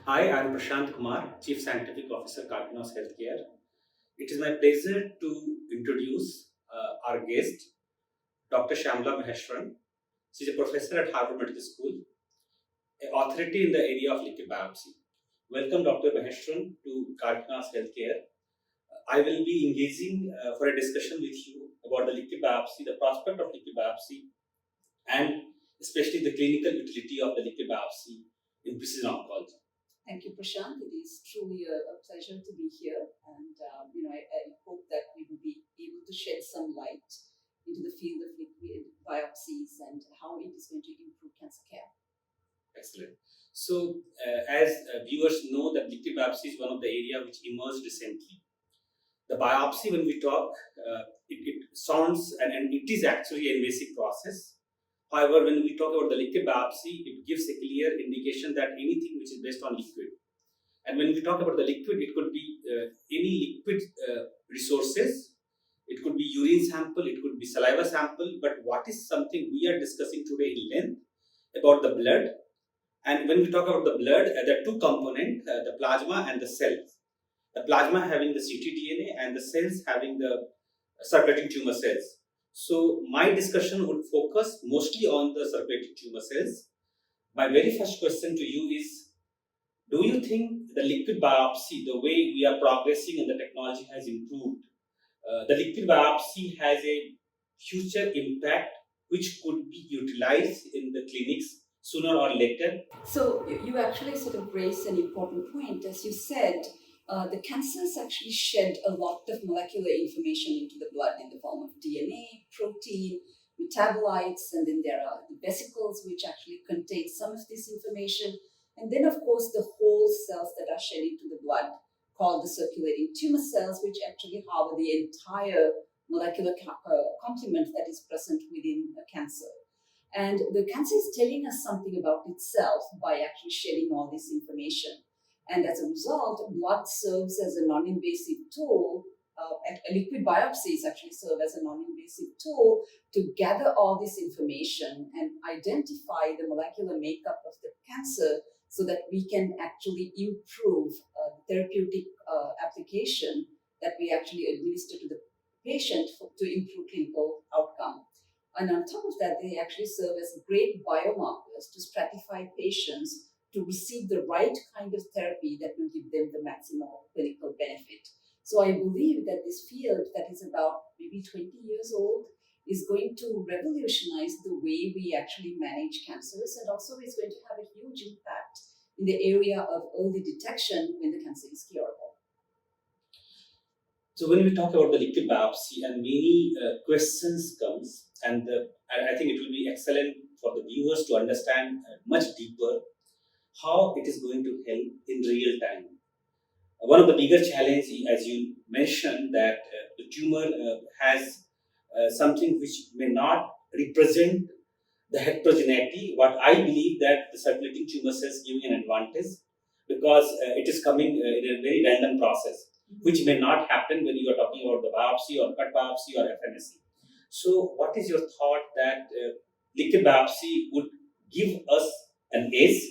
Hi, I'm Prashant Kumar, Chief Scientific Officer, Karkinos Healthcare. It is my pleasure to introduce our guest, Dr. Shyamala Maheswaran. She's a professor at Harvard Medical School, an authority in the area of liquid biopsy. Welcome, Dr. Maheswaran, to Karkinos Healthcare. I will be engaging for a discussion with you about the liquid biopsy, the prospect of liquid biopsy, and especially the clinical utility of the liquid biopsy in precision oncology. Thank you, Prashant. It is truly a pleasure to be here, and I hope that we will be able to shed some light into the field of liquid biopsies and how it is going to improve cancer care. Excellent. So, as viewers know, that liquid biopsy is one of the area which emerged recently. The biopsy, when we talk, it sounds and it is actually an invasive process. However, when we talk about the liquid biopsy, it gives a clear indication that anything which is based on liquid. And when we talk about the liquid, it could be any liquid resources. It could be urine sample, it could be saliva sample. But what is something we are discussing today in length about the blood. And when we talk about the blood, there are two components, the plasma and the cells. The plasma having the ctDNA and the cells having the circulating tumor cells. So my discussion would focus mostly on the circulating tumor cells. My very first question to you is, do you think the liquid biopsy, the way we are progressing and the technology has improved, the liquid biopsy has a future impact which could be utilized in the clinics sooner or later? So you actually sort of raised an important point. As you said, the cancers actually shed a lot of molecular information into the blood in the form of DNA, protein, metabolites, and then there are the vesicles which actually contain some of this information. And then, of course, the whole cells that are shed into the blood, called the circulating tumor cells, which actually harbor the entire molecular complement that is present within a cancer. And the cancer is telling us something about itself by actually shedding all this information. And as a result, blood serves as a non-invasive tool. A liquid biopsies actually serve as a non-invasive tool to gather all this information and identify the molecular makeup of the cancer so that we can actually improve therapeutic application that we actually administer to the patient to improve clinical outcome. And on top of that, they actually serve as great biomarkers to stratify patients to receive the right kind of therapy that will give them the maximal clinical benefit. So I believe that this field that is about maybe 20 years old is going to revolutionize the way we actually manage cancers, and also is going to have a huge impact in the area of early detection when the cancer is curable. So when we talk about the liquid biopsy, and many questions comes, and I think it will be excellent for the viewers to understand much deeper how it is going to help in real time. One of the bigger challenges, as you mentioned, that the tumor has something which may not represent the heterogeneity. What I believe that the circulating tumor cells giving an advantage because it is coming in a very random process, which may not happen when you are talking about the biopsy or cut biopsy or FNSC. So, what is your thought that liquid biopsy would give us an edge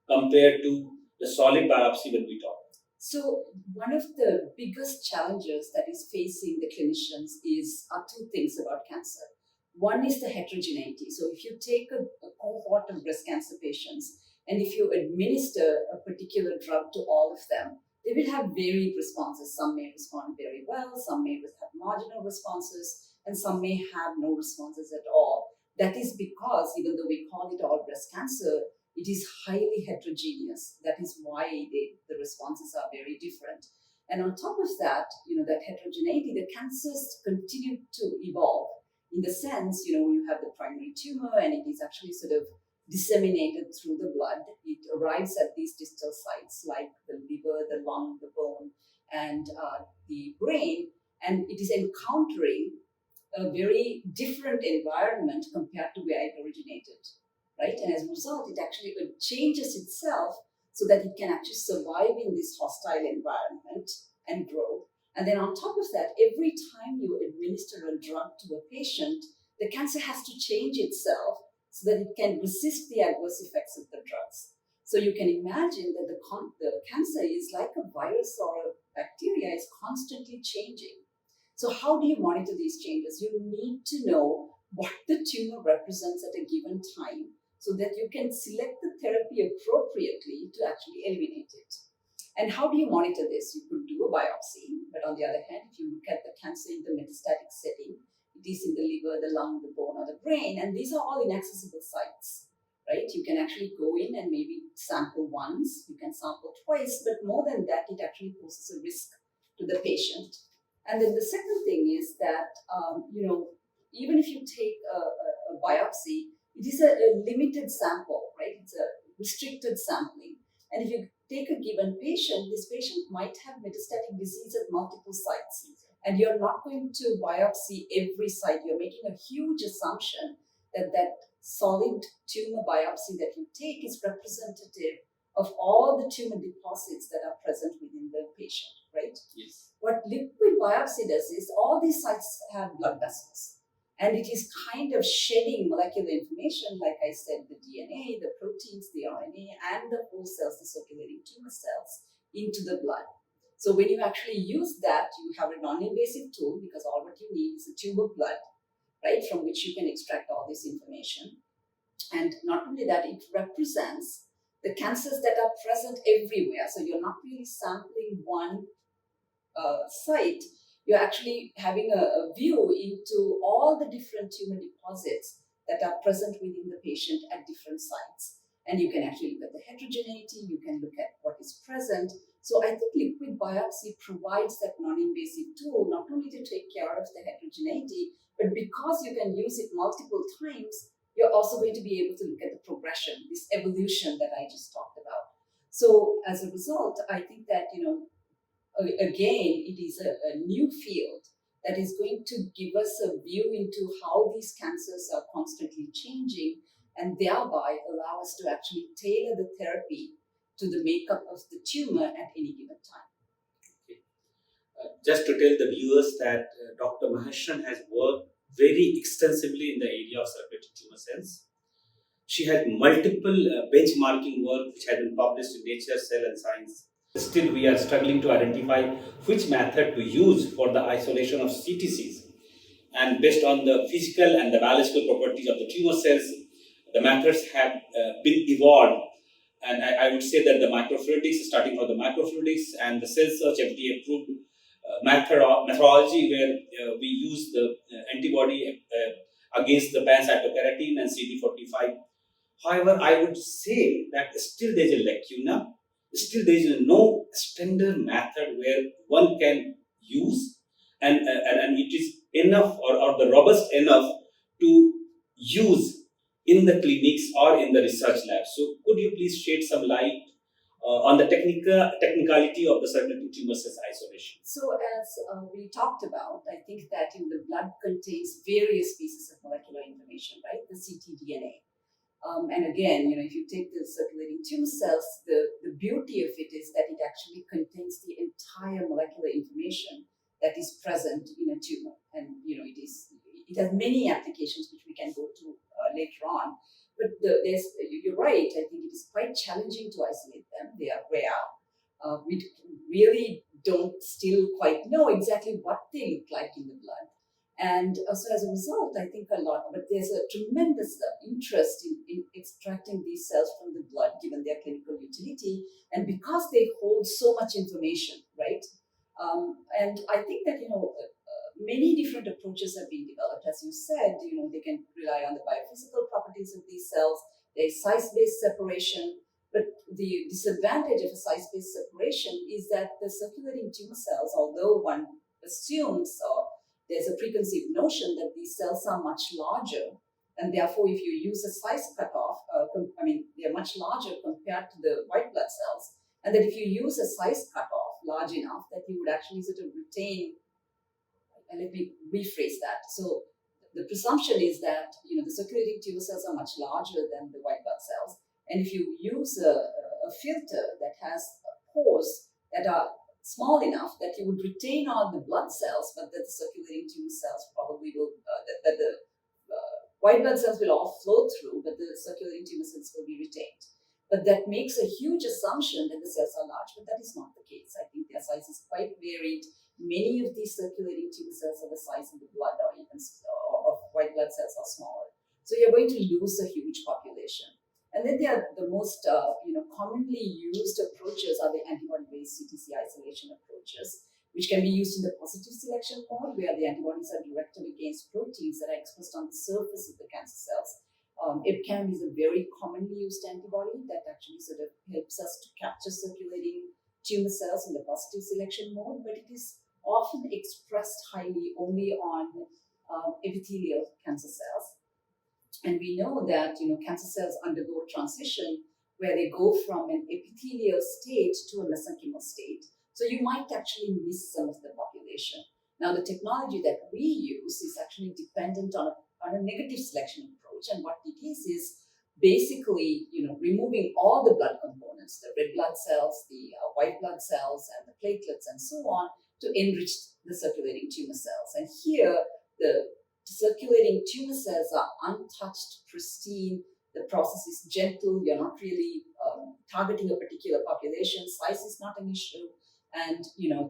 compared to the solid biopsy when we talk? So one of the biggest challenges that is facing the clinicians are two things about cancer. One is the heterogeneity. So if you take a cohort of breast cancer patients and if you administer a particular drug to all of them, they will have varied responses. Some may respond very well, some may have marginal responses, and some may have no responses at all. That is because even though we call it all breast cancer, it is highly heterogeneous. That is why the responses are very different. And on top of that, that heterogeneity, the cancers continue to evolve in the sense, you have the primary tumor and it is actually sort of disseminated through the blood. It arrives at these distal sites like the liver, the lung, the bone, and the brain, and it is encountering a very different environment compared to where it originated, right? And as a result, it actually changes itself so that it can actually survive in this hostile environment and grow. And then on top of that, every time you administer a drug to a patient, the cancer has to change itself so that it can resist the adverse effects of the drugs. So you can imagine that the cancer is like a virus or a bacteria is constantly changing. So how do you monitor these changes? You need to know what the tumor represents at a given time so that you can select the therapy appropriately to actually eliminate it. And how do you monitor this? You could do a biopsy, but on the other hand, if you look at the cancer in the metastatic setting, it is in the liver, the lung, the bone, or the brain, and these are all inaccessible sites, right? You can actually go in and maybe sample once, you can sample twice, but more than that, it actually poses a risk to the patient. And then the second thing is that, even if you take a biopsy, it is a limited sample, right? It's a restricted sampling. And if you take a given patient, this patient might have metastatic disease at multiple sites. And you're not going to biopsy every site. You're making a huge assumption that that solid tumor biopsy that you take is representative of all the tumor deposits that are present within the patient, right? Yes. What liquid biopsy does is all these sites have blood vessels. And it is kind of shedding molecular information, like I said, the DNA, the proteins, the RNA, and the whole cells, the circulating tumor cells, into the blood. So when you actually use that, you have a non-invasive tool because all what you need is a tube of blood, right, from which you can extract all this information. And not only that, it represents the cancers that are present everywhere. So you're not really sampling one site, you're actually having a view into all the different tumor deposits that are present within the patient at different sites. And you can actually look at the heterogeneity, you can look at what is present. So I think liquid biopsy provides that non-invasive tool, not only to take care of the heterogeneity, but because you can use it multiple times, you're also going to be able to look at the progression, this evolution that I just talked about. So as a result, I think that, again, it is a new field that is going to give us a view into how these cancers are constantly changing and thereby allow us to actually tailor the therapy to the makeup of the tumor at any given time. Okay. Just to tell the viewers that Dr. Maheswaran has worked very extensively in the area of circulating tumor cells. She had multiple benchmarking work which had been published in Nature, Cell and Science. Still, we are struggling to identify which method to use for the isolation of CTCs. And based on the physical and the biological properties of the tumor cells, the methods have been evolved. And I would say that the microfluidics, starting from the microfluidics and the cell search FDA approved methodology where we use the antibody against the pan-cytokeratin and CD45. However, I would say that still there is a lacuna. Still there is no standard method where one can use and it is enough or the robust enough to use in the clinics or in the research lab. So could you please shed some light on the technicality of the circulating tumor cells isolation? So as we talked about, I think that in the blood contains various pieces of molecular information, right? The ctDNA. And again, if you take the circulating tumor cells, the beauty of it is that it actually contains the entire molecular information that is present in a tumor. And, it has many applications which we can go to later on. But you're right, I think it is quite challenging to isolate them. They are rare. We really don't still quite know exactly what they look like in the blood. And so as a result, I think but there's a tremendous interest in extracting these cells from the blood, given their clinical utility, and because they hold so much information, right? And I think that, many different approaches have been developed. As you said, they can rely on the biophysical properties of these cells. There's size-based separation, but the disadvantage of a size-based separation is that the circulating tumor cells, although one assumes or there's a preconceived notion that these cells are much larger, and therefore if you use a size cutoff, they're much larger compared to the white blood cells, and that if you use a size cutoff large enough that you would actually sort of retain, and let me rephrase that. So the presumption is that, the circulating tumor cells are much larger than the white blood cells, and if you use a filter that has pores that are small enough that you would retain all the blood cells, but that the circulating tumor cells probably will, that the white blood cells will all flow through, but the circulating tumor cells will be retained. But that makes a huge assumption that the cells are large, but that is not the case. I think their size is quite varied. Many of these circulating tumor cells are the size of the blood, or even of white blood cells are smaller. So you're going to lose a huge population. And then the most commonly used approaches are the antibody-based CTC isolation approaches, which can be used in the positive selection mode, where the antibodies are directed against proteins that are expressed on the surface of the cancer cells. EpCAM is a very commonly used antibody that actually sort of helps us to capture circulating tumor cells in the positive selection mode, but it is often expressed highly only on epithelial cancer cells. And we know that cancer cells undergo transition where they go from an epithelial state to a mesenchymal state. So you might actually miss some of the population. Now, the technology that we use is actually dependent on a negative selection approach, and what it is basically removing all the blood components, the red blood cells, the white blood cells, and the platelets, and so on, to enrich the circulating tumor cells. And here, the circulating tumor cells are untouched, pristine. The process is gentle. You're not really targeting a particular population. Size is not an issue. And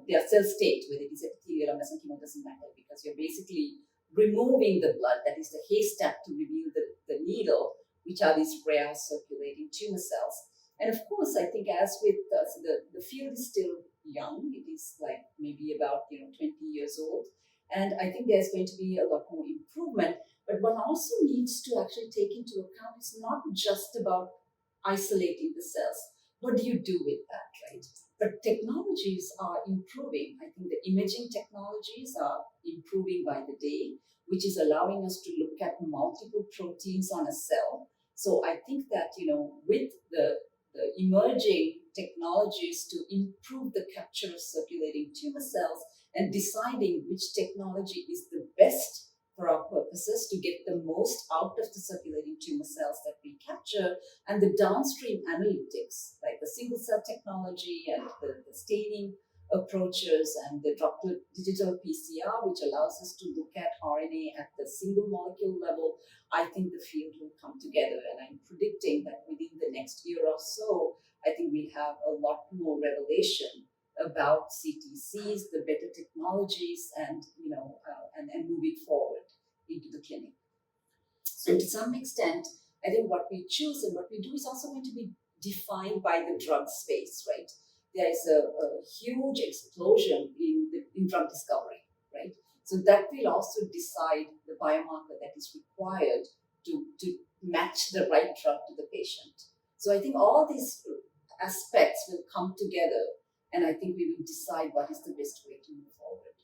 their cell state, whether it is epithelial or mesenchymal, doesn't matter, because you're basically removing the blood, that is the haystack, to reveal the needle, which are these rare circulating tumor cells. And of course, I think as with so the field is still young. It is like maybe about 20 years old. And I think there's going to be a lot more improvement. But one also needs to actually take into account it's not just about isolating the cells. What do you do with that, right? But technologies are improving. I think the imaging technologies are improving by the day, which is allowing us to look at multiple proteins on a cell. So I think that, with the emerging technologies to improve the capture of circulating tumor cells and deciding which technology is the best for our purposes to get the most out of the circulating tumor cells that we capture, and the downstream analytics, like the single cell technology and the staining approaches and the droplet digital PCR, which allows us to look at RNA at the single molecule level, I think the field will come together. And I'm predicting that within the next year or so, I think we'll have a lot more revelation about CTCs, the better technologies, and move it forward into the clinic. So to some extent, I think what we choose and what we do is also going to be defined by the drug space, right? There is a huge explosion in drug discovery, right? So that will also decide the biomarker that is required to match the right drug to the patient. So I think all these aspects will come together, and I think we will decide what is the best way to move forward.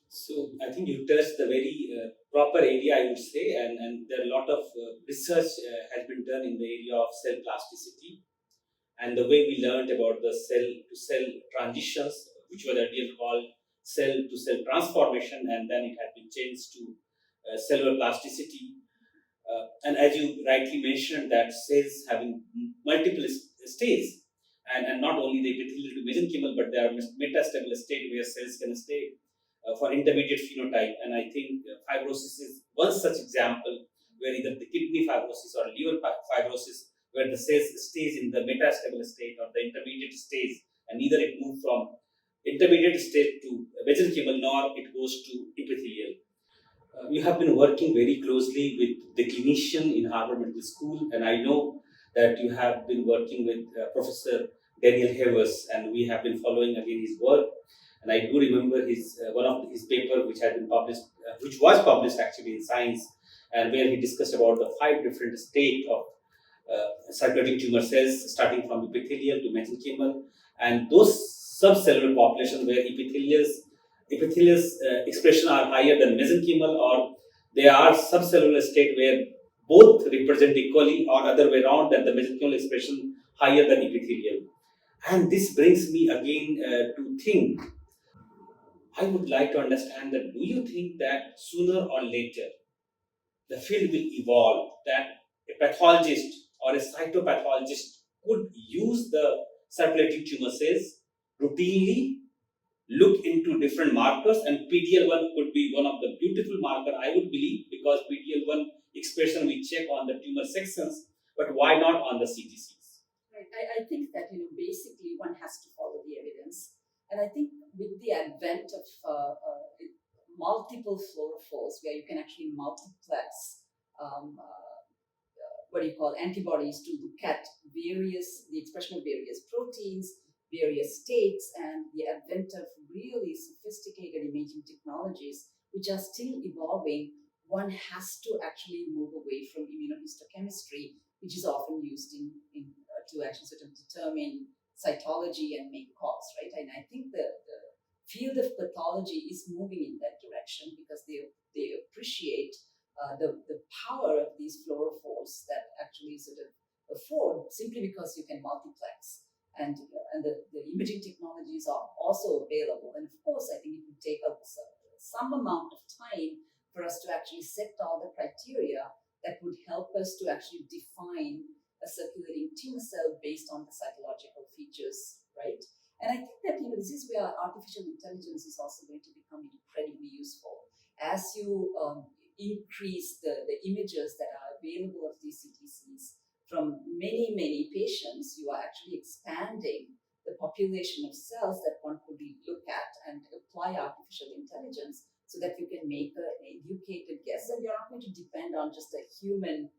So I think you touched the very proper area, I would say, and there are a lot of research has been done in the area of cell plasticity, and the way we learned about the cell-to-cell transitions, which were earlier called cell-to-cell transformation, and then it had been changed to cellular plasticity. And as you rightly mentioned, that cells having multiple states, and not only the epithelial to mesenchymal, but there are metastable state where cells can stay for intermediate phenotype. And I think fibrosis is one such example, where either the kidney fibrosis or liver fibrosis, where the cells stays in the metastable state or the intermediate stage, and neither it moves from intermediate state to mesenchymal nor it goes to epithelial. You have been working very closely with the clinician in Harvard Medical School, and I know that you have been working with Professor Daniel Havers, and we have been following again his work. And I do remember his one of his paper which had been published, which was published actually in Science, and where he discussed about the 5 different states of circulating tumor cells, starting from epithelial to mesenchymal, and those subcellular populations where epithelial's expression are higher than mesenchymal, or they are subcellular state where both represent equally, or other way around, that the mesenchymal expression higher than epithelial. And this brings me again to think, I would like to understand that, do you think that sooner or later the field will evolve, that a pathologist or a cytopathologist could use the circulating tumor cells routinely, look into different markers, and PDL1 could be one of the beautiful marker, I would believe, because PDL1 expression we check on the tumor sections. But why not on the CTCs? Right. I think that basically one has to follow the evidence, and I think with the advent of multiple fluorophores, where you can actually multiplex what do you call antibodies to look at the expression of various proteins, various states, and the advent of really sophisticated imaging technologies, which are still evolving, one has to actually move away from immunohistochemistry, which is often used to actually sort of determine cytology and make calls, right? And I think the field of pathology is moving in that direction because they appreciate the power of these fluorophores that actually sort of afford simply because you can multiplex. And the imaging technologies are also available. And of course, I think it would take some amount of time for us to actually set all the criteria that would help us to actually define a circulating tumor cell based on the cytological features, right? And I think that this is where artificial intelligence is also going to become incredibly useful. As you increase the images that are available of these CTCs from many, many patients, you are actually expanding the population of cells that one could look at and apply artificial intelligence so that you can make an educated guess. And you're not going to depend on just a human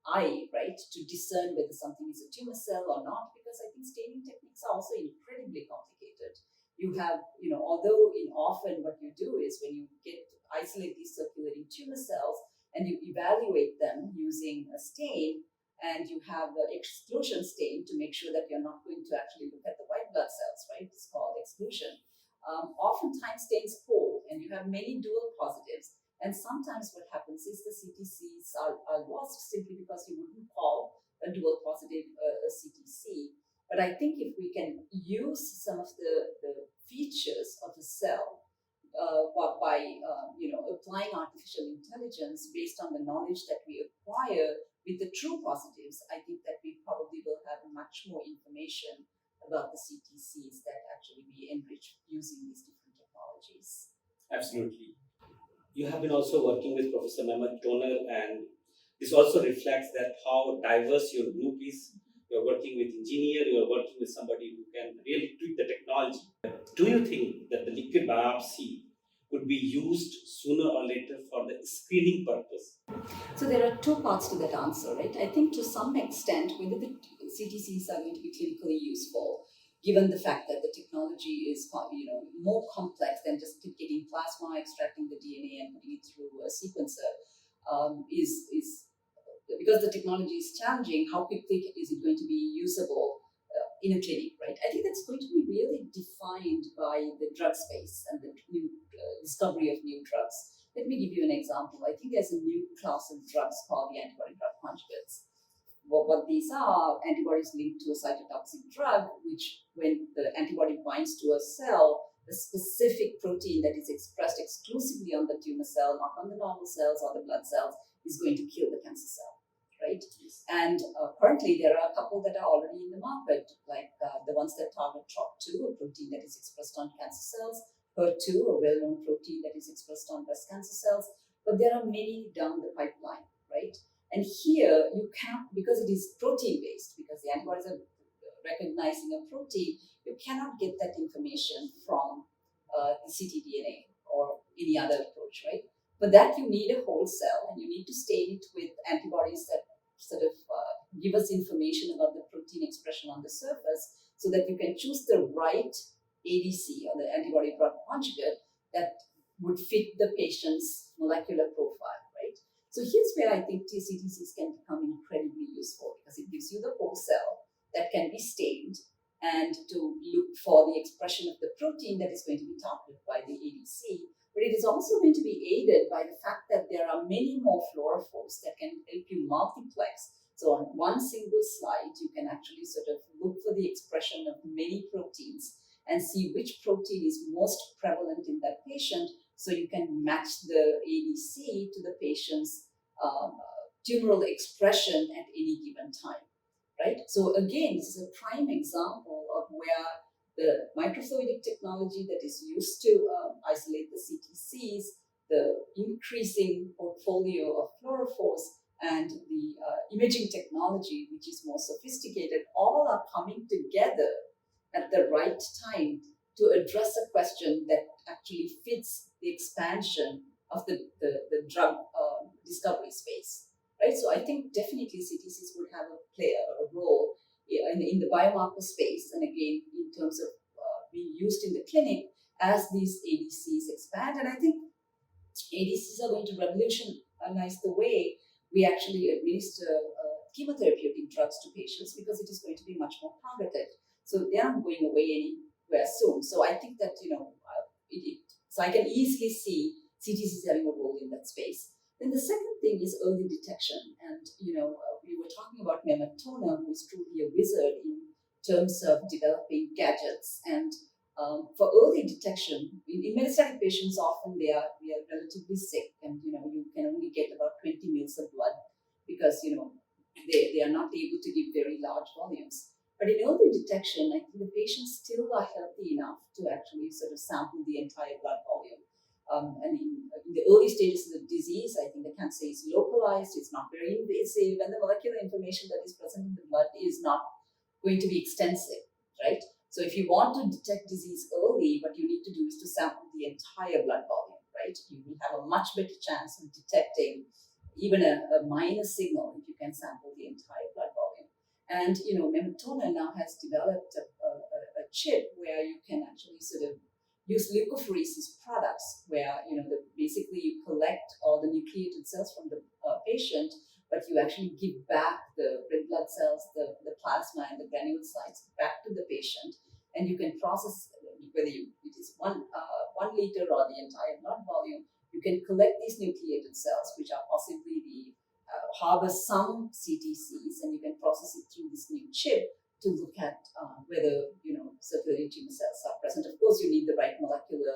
eye, right, to discern whether something is a tumor cell or not, because I think staining techniques are also incredibly complicated. You have, although often what you do is when you isolate these circulating tumor cells and you evaluate them using a stain, and you have the exclusion stain to make sure that you're not going to actually look at the white blood cells, right? It's called exclusion. Oftentimes stains hold, and you have many dual positives. And sometimes what happens is the CTCs are lost simply because you wouldn't call a dual positive a CTC. But I think if we can use some of the features of the cell by applying artificial intelligence based on the knowledge that we acquire with the true positives, I think that we probably will have much more information about the CTCs that actually we enrich using these different technologies. Absolutely. You have been also working with Professor Mehmet Toner, and this also reflects that how diverse your group is. You're working with engineer, you're working with somebody who can really tweak the technology. Do you think that the liquid biopsy could be used sooner or later for the screening purpose? So there are two parts to that answer, right? I think to some extent, whether the CTCs are going to be clinically useful, given the fact that the technology is more complex than just taking plasma, extracting the DNA, and putting it through a sequencer, is because the technology is challenging. How quickly is it going to be usable in a clinic, right? I think that's going to be really defined by the drug space and the new discovery of new drugs. Let me give you an example. I think there's a new class of drugs called the antibody-drug conjugates. What these are, antibodies linked to a cytotoxic drug, which when the antibody binds to a cell, the specific protein that is expressed exclusively on the tumor cell, not on the normal cells or the blood cells, is going to kill the cancer cell, right? And currently there are a couple that are already in the market, like the ones that target TROP2, a protein that is expressed on cancer cells, HER2, a well-known protein that is expressed on breast cancer cells, but there are many down the pipeline, right? And here you can't, because it is protein-based, because the antibodies are recognizing a protein, you cannot get that information from the ctDNA or any other approach, right? For that, you need a whole cell, and you need to stain it with antibodies that sort of give us information about the protein expression on the surface so that you can choose the right ADC or the antibody-drug conjugate that would fit the patient's molecular profile, right? So here's where I think CTCs can become incredibly useful because it gives you the whole cell that can be stained and to look for the expression of the protein that is going to be targeted by the ADC. But it is also going to be aided by the fact that there are many more fluorophores that can help you multiplex. So on one single slide, you can actually sort of look for the expression of many proteins and see which protein is most prevalent in that patient, so you can match the ADC to the patient's tumoral expression at any given time, right? So again, this is a prime example of where the microfluidic technology that is used to isolate the CTCs, the increasing portfolio of fluorophores, and the imaging technology, which is more sophisticated, all are coming together at the right time to address a question that actually fits the expansion of the drug discovery space, right? So I think definitely CTCs would have a role in the biomarker space, and again, in terms of being used in the clinic as these ADCs expand. And I think ADCs are going to revolutionize the way we actually administer chemotherapeutic drugs to patients, because it is going to be much more targeted. So they aren't going away anywhere soon. So I think that, so I can easily see CTCs having a role in that space. Then the second thing is early detection. And, we were talking about Maheswaran, who is truly a wizard in terms of developing gadgets. And for early detection, in metastatic patients, often we are relatively sick, and you can only get about 20 mils of blood because they are not able to give very large volumes. But in early detection, I think the patients still are healthy enough to actually sort of sample the entire blood volume. And in the early stages of the disease, I think the cancer is localized, it's not very invasive, and the molecular information that is present in the blood is not going to be extensive, right? So if you want to detect disease early, what you need to do is to sample the entire blood volume, right? You will have a much better chance of detecting even a minor signal if you can sample the entire blood volume. And, Maheswaran now has developed a chip where you can actually sort of use leukapheresis products where, basically you collect all the nucleated cells from the patient, but you actually give back the red blood cells, the plasma and the granulocytes back to the patient, and you can process whether it is 1 liter or the entire blood volume. You can collect these nucleated cells, which are possibly harbor some CTCs, and you can process it through this new chip to look at whether circulating tumor cells are present. Of course, you need the right molecular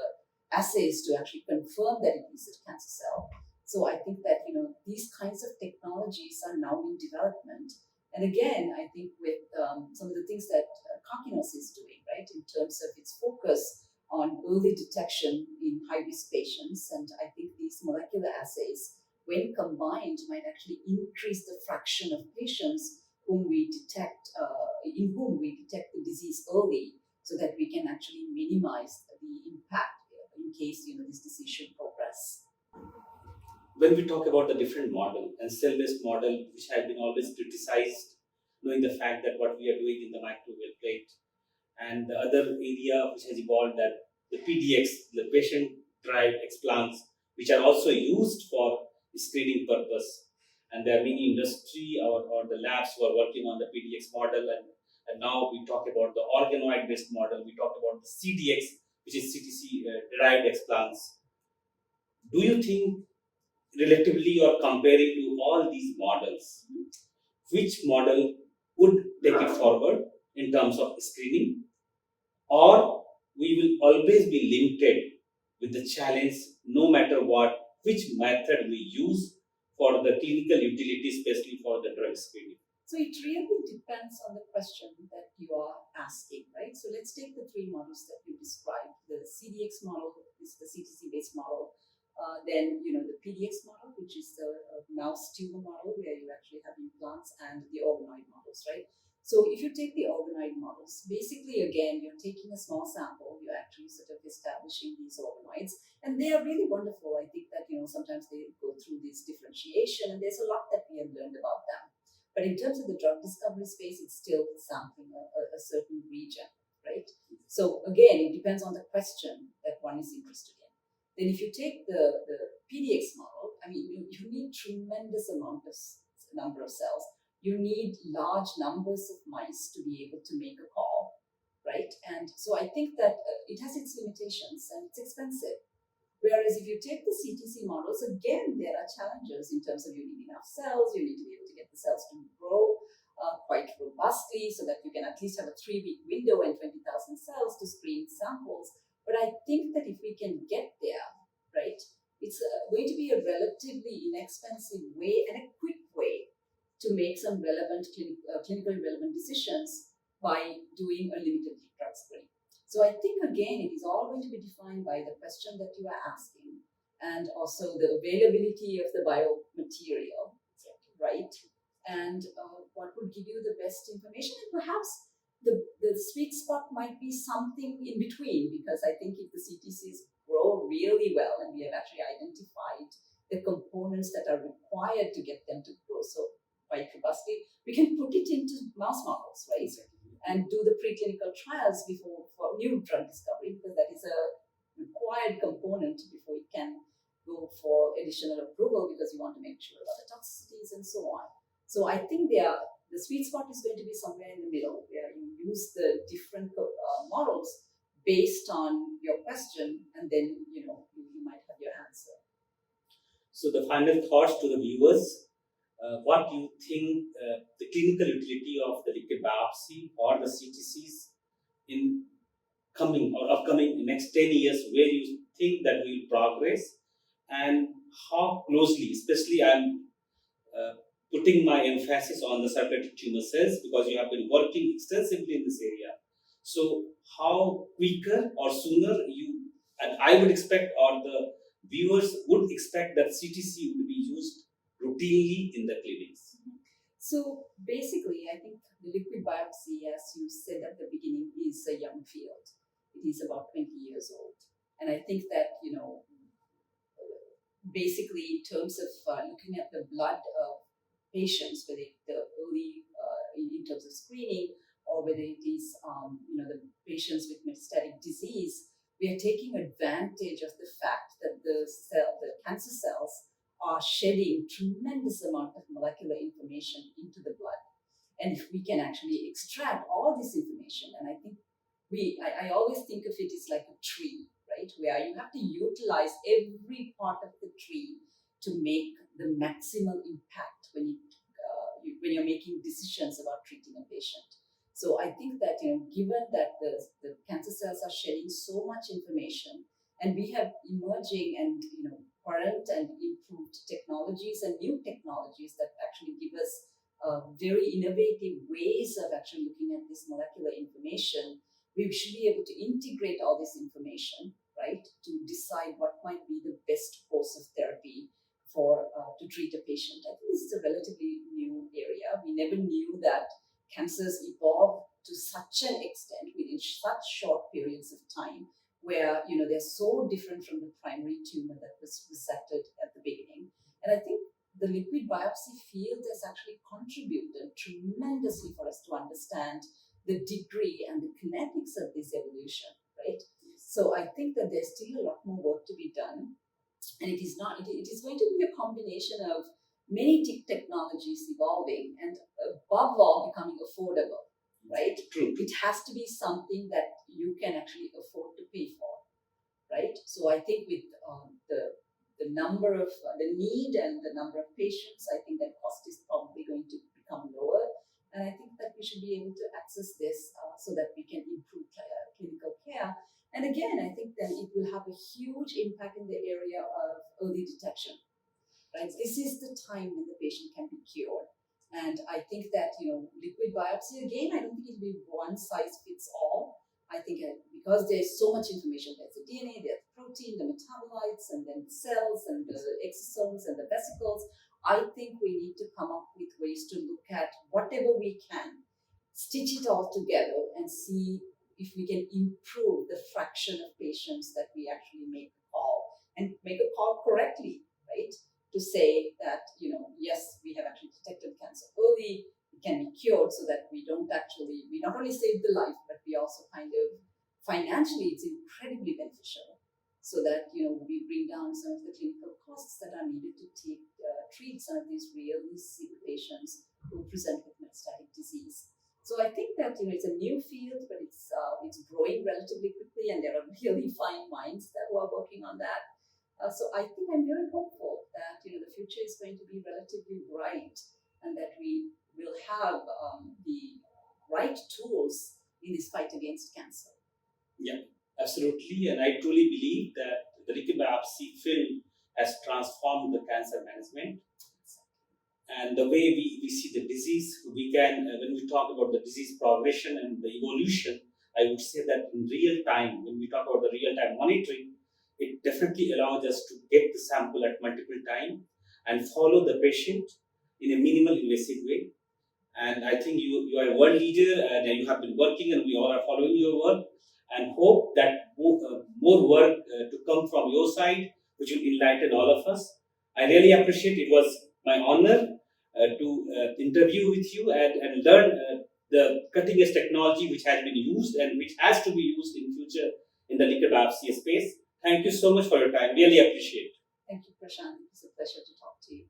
assays to actually confirm that it is a cancer cell. So I think that these kinds of technologies are now in development. And again, I think with some of the things that Karkinos is doing, right, in terms of its focus on early detection in high-risk patients, and I think these molecular assays, when combined, might actually increase the fraction of patients in whom we detect the disease early, so that we can actually minimize the impact in case this disease should progress. When we talk about the different model and cell-based model, which have been always criticized, knowing the fact that what we are doing in the microwave plate, and the other area which has evolved, that the PDX, the patient-derived explants, which are also used for screening purpose. And there are many industry or the labs who are working on the PDX model, and now we talk about the organoid-based model. We talk about the CDX, which is CTC-derived explants. Do you think, relatively or comparing to all these models, which model would take it forward in terms of screening, or we will always be limited with the challenge, no matter what, which method we use for the clinical utility, especially for the drug screening? So it really depends on the question that you are asking, right? So let's take the three models that you described. The CDX model is the CTC-based model. Then, the PDX model, which is the mouse tumor model, where you actually have implants, and the organoid models, right? So if you take the organoid models, basically, again, you're taking a small sample, you're actually sort of establishing these organoids, and they are really wonderful. I think that, sometimes they go through this differentiation, and there's a lot that we have learned about them. But in terms of the drug discovery space, it's still sampling a certain region, right? So again, it depends on the question that one is interested in. Then if you take the PDX model, you need tremendous number of cells. You need large numbers of mice to be able to make a call, right? And so I think that it has its limitations, and it's expensive. Whereas if you take the CTC models, again, there are challenges in terms of you need enough cells, you need to be able to get the cells to grow quite robustly so that you can at least have a 3-week window and 20,000 cells to screen samples. But I think that if we can get there, right, it's going to be a relatively inexpensive way and a quick way to make some relevant clinically relevant decisions by doing a limited drug screen. So I think, again, it is all going to be defined by the question that you are asking, and also the availability of the biomaterial. right? And what would give you the best information, and perhaps the sweet spot might be something in between, because I think if the CTCs grow really well and we have actually identified the components that are required to get them to grow so quite robustly, we can put it into mouse models, right? And do the preclinical trials before for new drug discovery, because that is a required component before we can go for additional approval, because you want to make sure about the toxicities and so on. So I think the sweet spot is going to be somewhere in the middle, where you use the different models based on your question, and then you might have your answer. So the final thoughts to the viewers: what do you think the clinical utility of the liquid biopsy or the CTCs in coming or upcoming next 10 years? Where you think that we will progress, and how closely, especially I'm putting my emphasis on the circulating tumor cells, because you have been working extensively in this area. So how quicker or sooner you, and I would expect, or the viewers would expect, that CTC would be used routinely in the clinics? So basically, I think the liquid biopsy, as you said at the beginning, is a young field. It is about 20 years old. And I think that, basically in terms of looking at the blood of patients, whether the early, in terms of screening, or whether it is, the patients with metastatic disease, we are taking advantage of the fact that the cancer cells are shedding tremendous amount of molecular information into the blood. And if we can actually extract all this information, and I think I always think of it as like a tree, right? Where you have to utilize every part of the tree to make the maximal impact when you're making decisions about treating a patient. So I think that, given that the cancer cells are shedding so much information, and we have emerging and current and improved technologies and new technologies that actually give us very innovative ways of actually looking at this molecular information, we should be able to integrate all this information, right, to decide what might be the best course of therapy for to treat a patient. I think this is a relatively new area. We never knew that cancers evolve to such an extent within such short periods of time, where they're so different from the primary tumor that was resected at the beginning. And I think the liquid biopsy field has actually contributed tremendously for us to understand the degree and the kinetics of this evolution, right? So I think that there's still a lot more work to be done, and it is going to be a combination of many technologies evolving and above all becoming affordable, right? True. It has to be something that you can actually afford to pay for, right? So I think with the number of the need and the number of patients, I think that cost is probably going to become lower, and I think that we should be able to access this so that we can improve clinical care. And again, I think then it will have a huge impact in the area of early detection. Right? This is the time when the patient can be cured. And I think that, liquid biopsy, again, I don't think it'll be one size fits all. I think because there's so much information, there's the DNA, there's the protein, the metabolites, and then the cells, and the exosomes, and the vesicles. I think we need to come up with ways to look at whatever we can, stitch it all together, and see if we can improve the fraction of patients that we actually make a call, and make a call correctly, right? To say that, yes, we have actually detected cancer early, it can be cured, so that we not only save the life, but we also kind of, financially, it's incredibly beneficial, so that, we bring down some of the clinical costs that are needed to treat some of these really sick patients who present with metastatic disease. So I think that, it's a new field, but it's growing relatively quickly, and there are really fine minds that who are working on that. So I think I'm very hopeful that the future is going to be relatively bright, and that we will have the right tools in this fight against cancer. Yeah, absolutely. And I truly believe that the liquid biopsy field has transformed the cancer management. And the way we see the disease, we can, when we talk about the disease progression and the evolution, I would say that in real time, when we talk about the real time monitoring, it definitely allows us to get the sample at multiple times and follow the patient in a minimal invasive way. And I think you are a world leader and you have been working, and we all are following your work, and hope that more work to come from your side, which will enlighten all of us. I really appreciate it. Was my honor to interview with you and learn the cutting edge technology which has been used and which has to be used in future in the liquid biopsy space. Thank you so much for your time. Really appreciate it. Thank you, Prashant. It's a pleasure to talk to you.